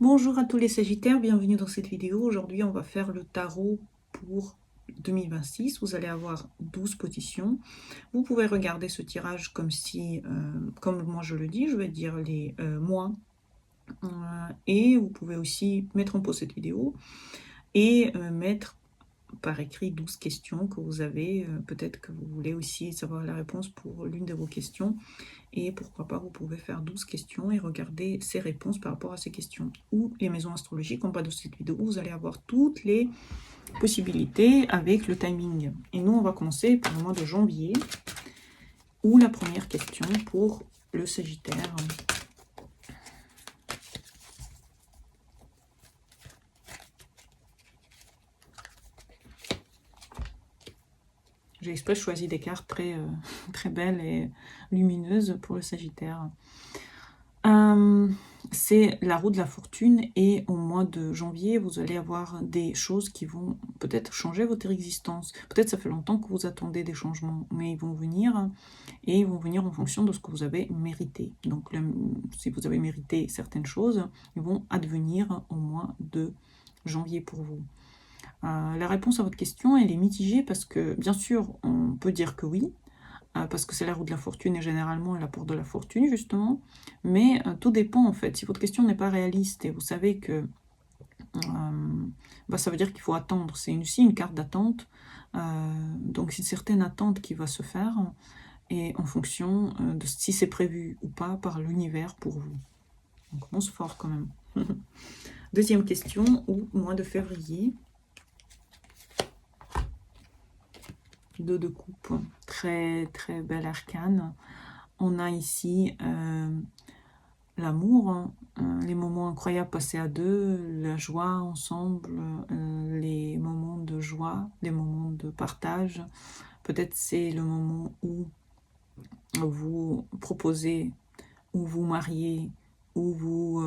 Bonjour à tous les Sagittaires, bienvenue dans cette vidéo. Aujourd'hui, on va faire le tarot pour 2026. Vous allez avoir 12 positions. Vous pouvez regarder ce tirage comme si, comme moi je le dis, je vais dire les mois. Et vous pouvez aussi mettre en pause cette vidéo et mettre par écrit 12 questions que vous avez. Peut-être que vous voulez aussi savoir la réponse pour l'une de vos questions. Et pourquoi pas, vous pouvez faire 12 questions et regarder ces réponses par rapport à ces questions. Ou les maisons astrologiques, en bas de cette vidéo, vous allez avoir toutes les possibilités avec le timing. Et nous, on va commencer par le mois de janvier, où la première question pour le Sagittaire. J'ai exprès choisi des cartes très, très belles et lumineuses pour le Sagittaire. C'est la roue de la fortune et au mois de janvier, vous allez avoir des choses qui vont peut-être changer votre existence. Peut-être ça fait longtemps que vous attendez des changements, mais ils vont venir et ils vont venir en fonction de ce que vous avez mérité. Donc si vous avez mérité certaines choses, ils vont advenir au mois de janvier pour vous. La réponse à votre question, elle est mitigée parce que, bien sûr, on peut dire que oui, parce que c'est la roue de la fortune et généralement elle apporte de la fortune, justement. Mais tout dépend, en fait. Si votre question n'est pas réaliste et vous savez que ça veut dire qu'il faut attendre. C'est aussi une carte d'attente. Donc, c'est une certaine attente qui va se faire et en fonction de si c'est prévu ou pas par l'univers pour vous. On commence fort quand même. Deuxième question, au mois de février. 2 de coupe, très très bel arcane. On a ici l'amour, les moments incroyables passés à deux, la joie ensemble, les moments de joie, les moments de partage. Peut-être c'est le moment où vous proposez, où vous mariez, où vous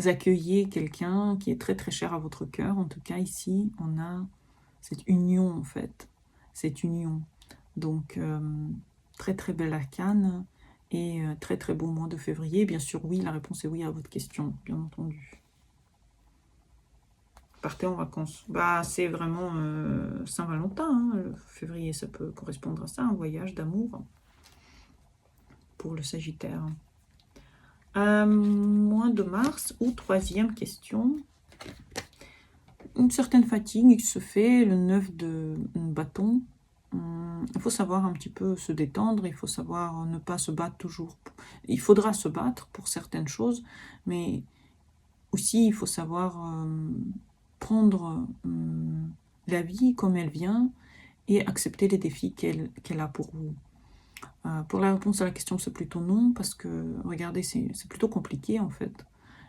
accueillez quelqu'un qui est très très cher à votre cœur. En tout cas, ici, on a cette union en fait. Cette union. Donc, très très belle arcane et très très beau mois de février. Bien sûr, oui, la réponse est oui à votre question, bien entendu. Partez en vacances. C'est vraiment Saint-Valentin, hein, le février, ça peut correspondre à ça, un voyage d'amour pour le Sagittaire. Mois de mars, ou troisième question. Une certaine fatigue qui se fait, le 9 de bâton. Il faut savoir un petit peu se détendre, il faut savoir ne pas se battre toujours. Il faudra se battre pour certaines choses, mais aussi il faut savoir prendre la vie comme elle vient et accepter les défis qu'elle a pour vous. Pour la réponse à la question, c'est plutôt non, parce que, regardez, c'est plutôt compliqué en fait.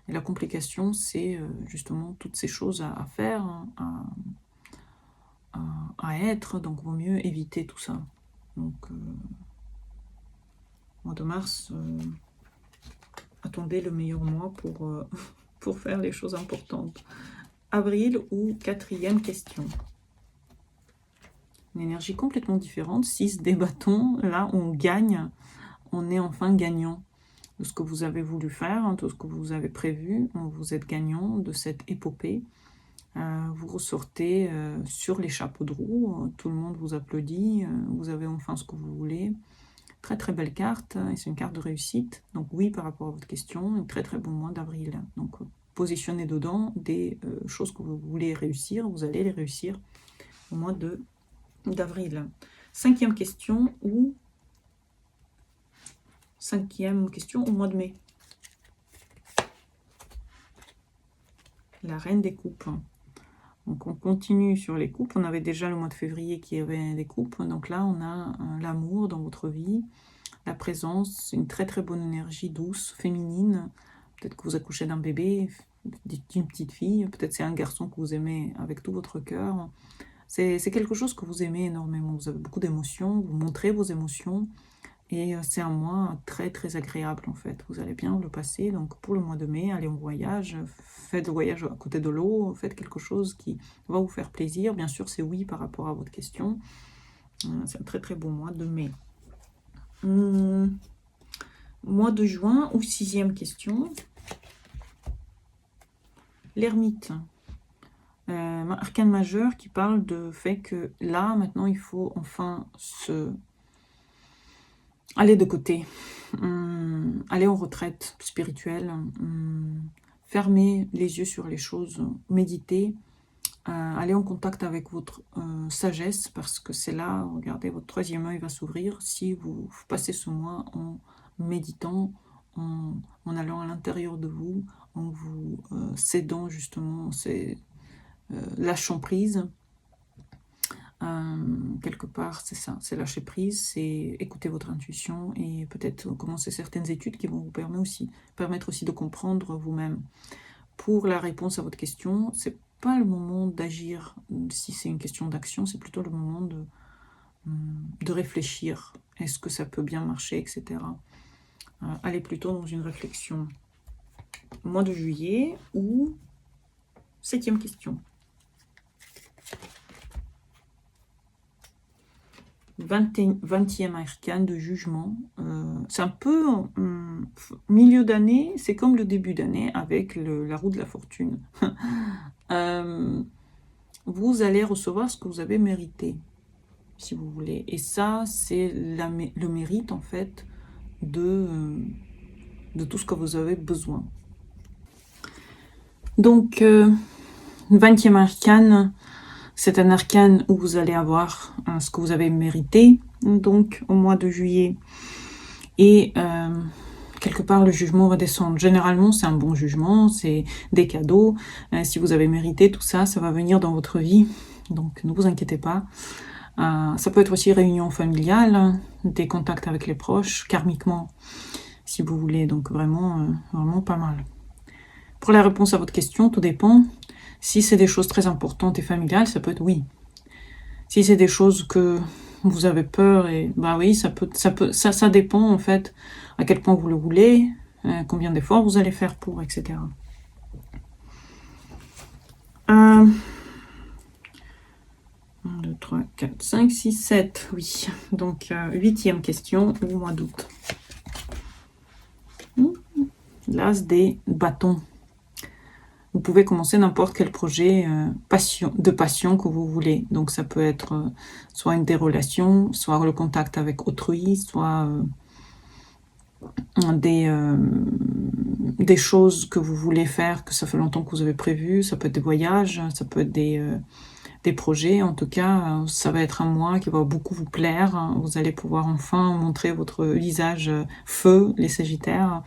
Et la complication, c'est justement toutes ces choses à faire, à être, donc vaut mieux éviter tout ça. Donc, mois de mars, attendez le meilleur mois pour faire les choses importantes. Avril, ou quatrième question. Une énergie complètement différente, 6 des bâtons, là on gagne, on est enfin gagnant de ce que vous avez voulu faire, de ce que vous avez prévu, vous êtes gagnant de cette épopée. Vous ressortez sur les chapeaux de roue, tout le monde vous applaudit, vous avez enfin ce que vous voulez. Très très belle carte, et c'est une carte de réussite. Donc oui, par rapport à votre question, un très très bon mois d'avril. Donc positionnez dedans des choses que vous voulez réussir, vous allez les réussir au mois d'avril. Cinquième question, ou cinquième question au mois de mai. La reine des coupes. Donc on continue sur les coupes. On avait déjà le mois de février qui avait des coupes. Donc là, on a l'amour dans votre vie, la présence, une très très bonne énergie douce, féminine. Peut-être que vous accouchez d'un bébé, d'une petite fille. Peut-être c'est un garçon que vous aimez avec tout votre cœur. C'est quelque chose que vous aimez énormément. Vous avez beaucoup d'émotions, vous montrez vos émotions. Et c'est un mois très très agréable en fait. Vous allez bien le passer. Donc pour le mois de mai, allez en voyage, faites le voyage à côté de l'eau, faites quelque chose qui va vous faire plaisir. Bien sûr, c'est oui par rapport à votre question. C'est un très très bon mois de mai. Mois de juin, ou sixième question. l'ermite. Arcane majeur qui parle de fait que là, maintenant, il faut enfin aller de côté, aller en retraite spirituelle, fermer les yeux sur les choses, méditer, aller en contact avec votre sagesse, parce que c'est là, regardez, votre troisième œil va s'ouvrir si vous passez ce mois en méditant, en allant à l'intérieur de vous, en vous cédant justement, lâchant prise. Quelque part, c'est ça, c'est lâcher prise, c'est écouter votre intuition et peut-être commencer certaines études qui vont vous permettre aussi de comprendre vous-même. Pour la réponse à votre question, c'est pas le moment d'agir. Si c'est une question d'action, c'est plutôt le moment de réfléchir. Est-ce que ça peut bien marcher, etc. Allez plutôt dans une réflexion. Mois de juillet ou 7e question. 20e arcane de jugement. C'est un peu milieu d'année, c'est comme le début d'année avec la roue de la fortune. Vous allez recevoir ce que vous avez mérité, si vous voulez. Et ça, c'est le mérite, en fait, de tout ce que vous avez besoin. Donc, 20e arcane, c'est un arcane où vous allez avoir ce que vous avez mérité, donc au mois de juillet. Et quelque part, le jugement va descendre. Généralement, c'est un bon jugement, c'est des cadeaux. Si vous avez mérité tout ça, ça va venir dans votre vie. Donc, ne vous inquiétez pas. Ça peut être aussi réunion familiale, des contacts avec les proches, karmiquement, si vous voulez. Donc, vraiment, vraiment pas mal. Pour la réponse à votre question, tout dépend. Si c'est des choses très importantes et familiales, ça peut être oui. Si c'est des choses que vous avez peur, et bah oui, ça dépend en fait à quel point vous le voulez, combien d'efforts vous allez faire pour, etc. 1, 2, 3, 4, 5, 6, 7, oui. Donc, 8e question au mois d'août. L'as des bâtons. Vous pouvez commencer n'importe quel projet de passion que vous voulez. Donc, ça peut être soit des relations, soit le contact avec autrui, soit des choses que vous voulez faire, que ça fait longtemps que vous avez prévu. Ça peut être des voyages, ça peut être des projets. En tout cas, ça va être un mois qui va beaucoup vous plaire. Vous allez pouvoir enfin montrer votre visage feu, les Sagittaires,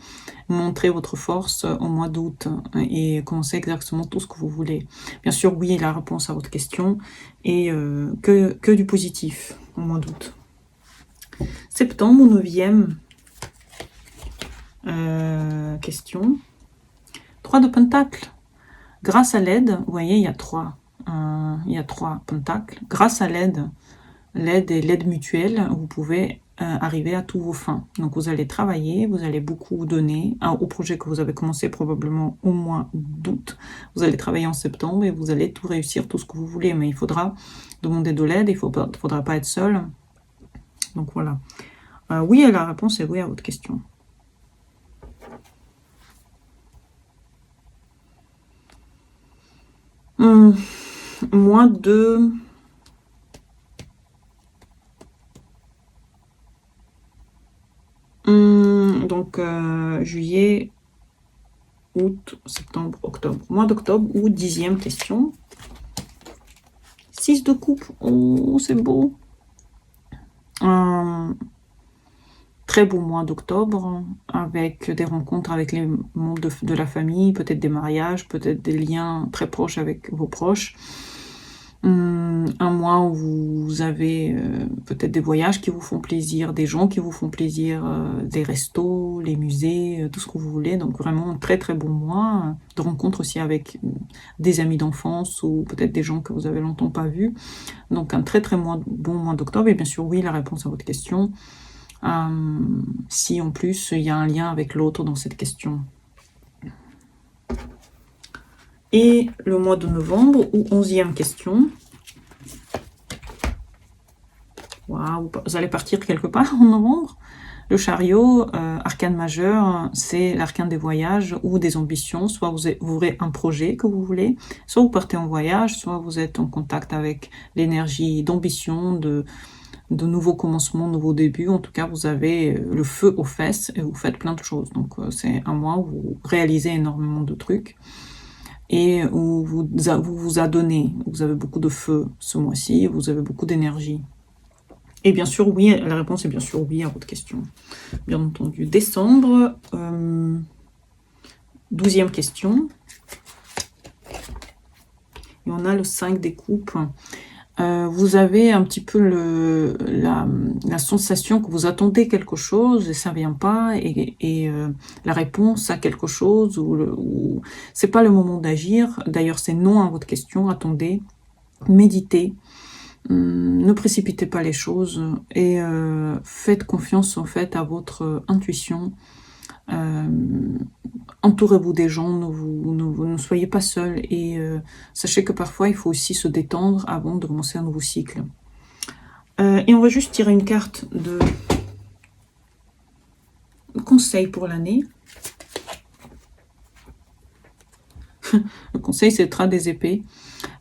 montrer votre force au mois d'août et commencer exactement tout ce que vous voulez. Bien sûr, oui, la réponse à votre question et que du positif au mois d'août. Septembre, 9e question. 3 de pentacles. Grâce à l'aide, vous voyez, il y a 3 pentacles. Grâce à l'aide et l'aide mutuelle, vous pouvez arriver à tous vos fins. Donc vous allez travailler, vous allez beaucoup donner au projet que vous avez commencé probablement au mois d'août. Vous allez travailler en septembre et vous allez tout réussir, tout ce que vous voulez. Mais il faudra demander de l'aide, il ne faudra pas être seul. Donc voilà. Oui, la réponse est oui à votre question. Mois de... donc, juillet, août, septembre, octobre. Mois d'octobre ou 10e question. 6 de coupe. Oh, c'est beau. Très beau mois d'octobre, avec des rencontres avec les membres de la famille, peut-être des mariages, peut-être des liens très proches avec vos proches. Un mois où vous avez peut-être des voyages qui vous font plaisir, des gens qui vous font plaisir, des restos, les musées, tout ce que vous voulez. Donc vraiment un très très bon mois de rencontres aussi avec des amis d'enfance ou peut-être des gens que vous avez longtemps pas vus. Donc un très très bon mois d'octobre. Et bien sûr, oui, la réponse à votre question. Si en plus il y a un lien avec l'autre dans cette question. Et le mois de novembre, ou 11e question. Waouh, vous allez partir quelque part en novembre. Le chariot, arcane majeur, c'est l'arcane des voyages ou des ambitions. Soit vous aurez un projet que vous voulez, soit vous partez en voyage, soit vous êtes en contact avec l'énergie d'ambition, de nouveaux commencements, nouveaux débuts. En tout cas, vous avez le feu aux fesses et vous faites plein de choses. Donc, c'est un mois où vous réalisez énormément de trucs et où vous vous adonnez. Vous avez beaucoup de feu ce mois-ci, vous avez beaucoup d'énergie. Et bien sûr, oui, la réponse est bien sûr oui à votre question. Bien entendu. Décembre, 12e question. Et on a le 5 des coupes. Vous avez un petit peu la sensation que vous attendez quelque chose et ça ne vient pas, et la réponse à quelque chose, ou c'est pas le moment d'agir. D'ailleurs, c'est non à votre question. Attendez, méditez. Ne précipitez pas les choses et faites confiance en fait à votre intuition. Entourez-vous des gens, ne soyez pas seul, et sachez que parfois il faut aussi se détendre avant de commencer un nouveau cycle. Et on va juste tirer une carte de conseil pour l'année. Le conseil, c'est le Tras des épées.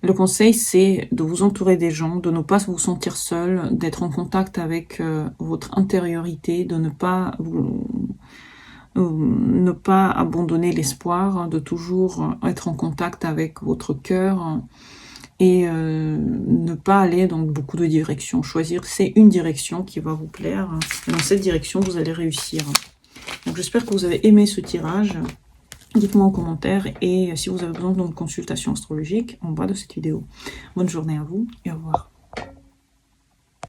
Le conseil, c'est de vous entourer des gens, de ne pas vous sentir seul, d'être en contact avec votre intériorité, de ne pas abandonner l'espoir, de toujours être en contact avec votre cœur et ne pas aller dans beaucoup de directions. Choisir, c'est une direction qui va vous plaire. Et dans cette direction, vous allez réussir. Donc j'espère que vous avez aimé ce tirage. Dites-moi en commentaire, et si vous avez besoin d'une consultation astrologique, en bas de cette vidéo. Bonne journée à vous et au revoir.